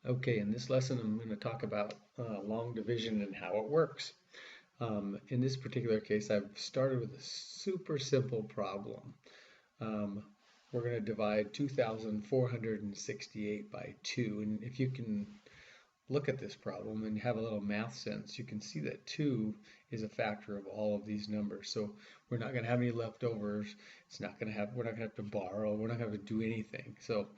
Okay, in this lesson, I'm going to talk about long division and how it works. In this particular case, I've started with a super simple problem. Um, we're going to divide 2,468 by 2. And if you can look at this problem and have a little math sense, you can see that 2 is a factor of all of these numbers. So we're not going to have any leftovers. We're not going to have to borrow. We're not going to have to do anything. So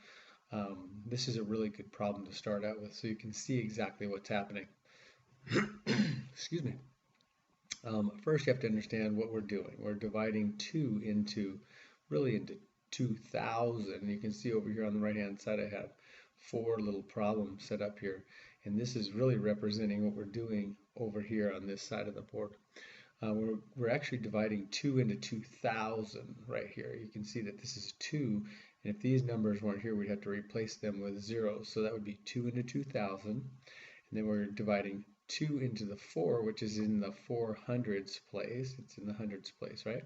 this is a really good problem to start out with so you can see exactly what's happening. Excuse me. First you have to understand what we're doing. We're dividing 2 into 2,000. You can see over here on the right hand side I have 4 little problems set up here, and this is really representing what we're doing over here on this side of the board. We're actually dividing 2 into 2,000 right here. You can see that this is 2, and if these numbers weren't here, we'd have to replace them with zeros. So that would be 2 into 2,000, and then we're dividing 2 into the 4, which is in the 400s place. It's in the hundreds place, right?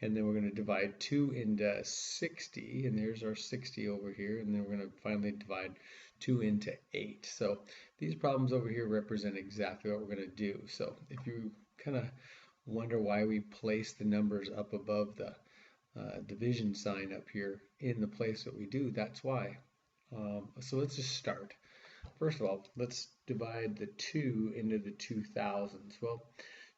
And then we're going to divide 2 into 60, and there's our 60 over here, and then we're going to finally divide 2 into 8. So these problems over here represent exactly what we're going to do. So if you kind of wonder why we place the numbers up above the division sign up here in the place that we do, that's why. So let's just start. First of all, let's divide the 2 into the 2,000s. Well,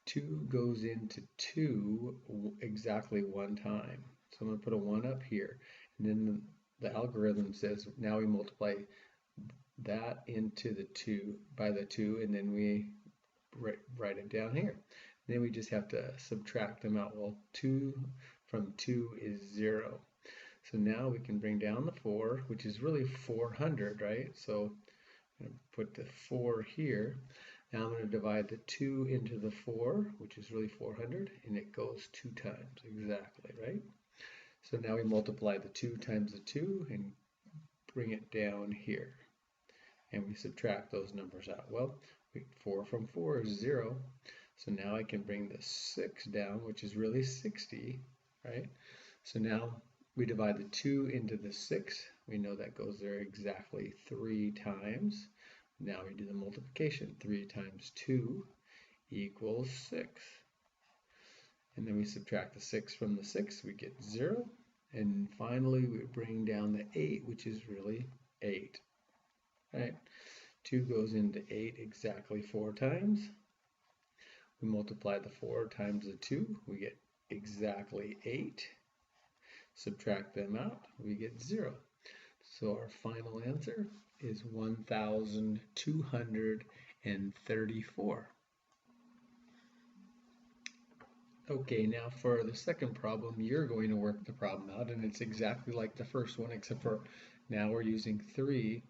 2 goes into 2 exactly one time. So I'm going to put a 1 up here. And then the algorithm says now we multiply that into the 2 by the 2, and then we write it down here. And then we just have to subtract them out. Well, 2 from 2 is 0. So now we can bring down the 4, which is really 400, right? So I'm going to put the 4 here. Now I'm going to divide the 2 into the 4, which is really 400, and it goes 2 times exactly, right? So now we multiply the 2 times the 2 and bring it down here. And we subtract those numbers out. Well, 4 from 4 is 0. So now I can bring the 6 down, which is really 60, right? So now we divide the 2 into the 6. We know that goes there exactly 3 times. Now we do the multiplication. 3 times 2 equals 6. And then we subtract the 6 from the 6. We get 0. And finally, we bring down the 8, which is really 8. Right? 2 goes into 8 exactly 4 times. We multiply the 4 times the 2. We get exactly 8. Subtract them out. We get 0. So our final answer is 1,234. Okay, now for the second problem, you're going to work the problem out, and it's exactly like the first one, except for now we're using 3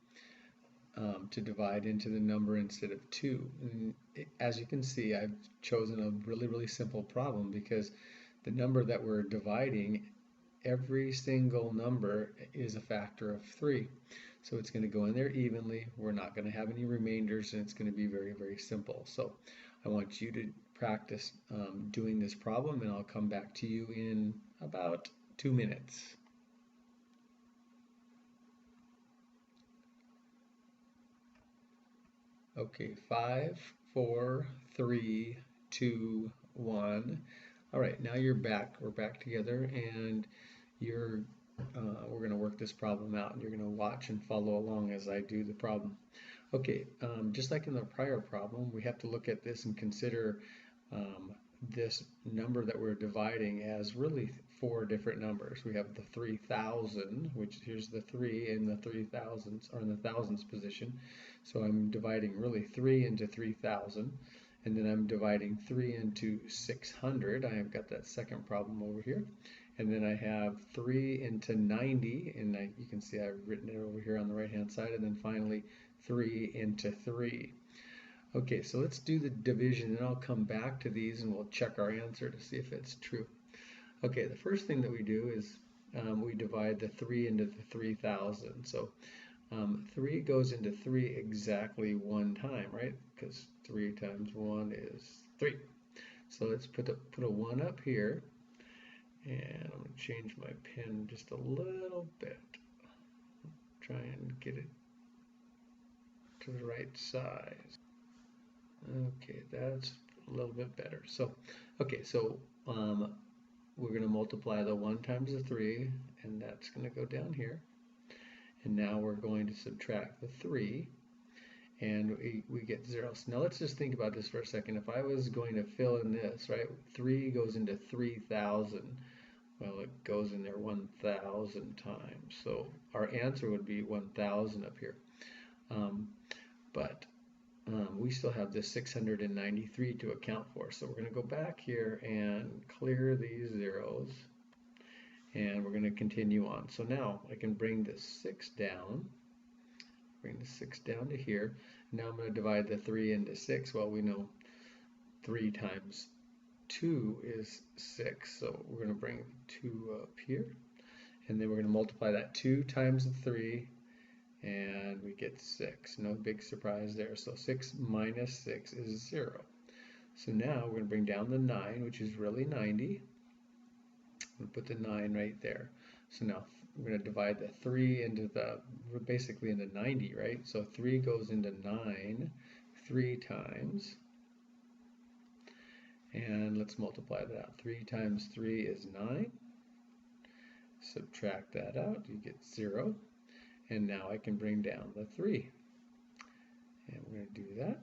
to divide into the number instead of 2. And as you can see, I've chosen a really simple problem because the number that we're dividing, every single number is a factor of 3. So it's going to go in there evenly. We're not going to have any remainders, and it's going to be very simple. So I want you to practice doing this problem, and I'll come back to you in about 2 minutes. Okay, 5, 4, 3, 2, 1. All right, now you're back. We're back together, and we're going to work this problem out, and you're going to watch and follow along as I do the problem. Okay, just like in the prior problem, we have to look at this and consider this number that we're dividing as really 4 different numbers. We have the 3,000, which here's the 3 in the 3,000s, or in the thousands position. So I'm dividing really 3 into 3,000, and then I'm dividing 3 into 600. I have got that second problem over here. And then I have 3 into 90, and you can see I've written it over here on the right hand side, and then finally 3 into 3. Okay, so let's do the division, and I'll come back to these and we'll check our answer to see if it's true. Okay, the first thing that we do is we divide the 3 into the 3,000. So 3 goes into 3 exactly one time, right? Because 3 times 1 is 3. So let's put a 1 up here, and I'm going to change my pen just a little bit. Try and get it to the right size. Okay, that's a little bit better. So, okay, so we're going to multiply the 1 times the 3, and that's going to go down here. And now we're going to subtract the 3, and we get 0. So now let's just think about this for a second. If I was going to fill in this, right, 3 goes into 3,000. Well, it goes in there 1,000 times. So our answer would be 1,000 up here. But we still have this 693 to account for. So we're going to go back here and clear these zeros. And we're going to continue on. So now I can bring the 6 down. Bring the 6 down to here. Now I'm going to divide the 3 into 6. Well, we know 3 times 2 is 6. So we're going to bring 2 up here. And then we're going to multiply that 2 times the 3. And we get 6. No big surprise there. So 6 minus 6 is 0. So now we're going to bring down the 9, which is really 90. We'll put the 9 right there. So now we're going to divide the 3 into we're basically into 90, right? So 3 goes into 9 3 times. And let's multiply that out. 3 times 3 is 9. Subtract that out, you get 0. And now I can bring down the 3. And we're going to do that.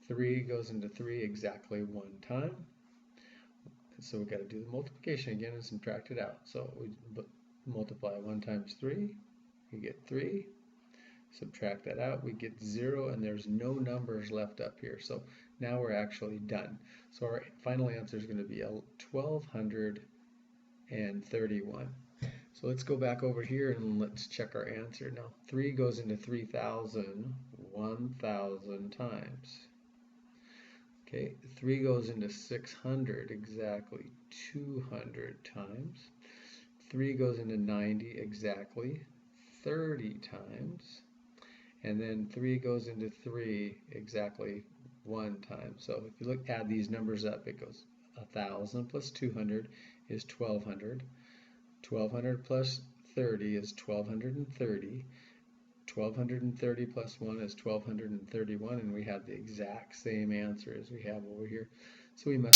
3 goes into 3 exactly 1 time. So we've got to do the multiplication again and subtract it out. So we multiply 1 times 3, we get 3. Subtract that out, we get 0, and there's no numbers left up here. So now we're actually done. So our final answer is going to be 1,231. So let's go back over here and let's check our answer. Now 3 goes into 3,000 1,000 times. Okay, 3 goes into 600 exactly 200 times. 3 goes into 90 exactly 30 times. And then 3 goes into 3 exactly 1 time. So if you add these numbers up, it goes 1,000 plus 200 is 1,200. 1,200 plus 30 is 1,230. 1,230 plus 1 is 1,231, and we have the exact same answer as we have over here. So we must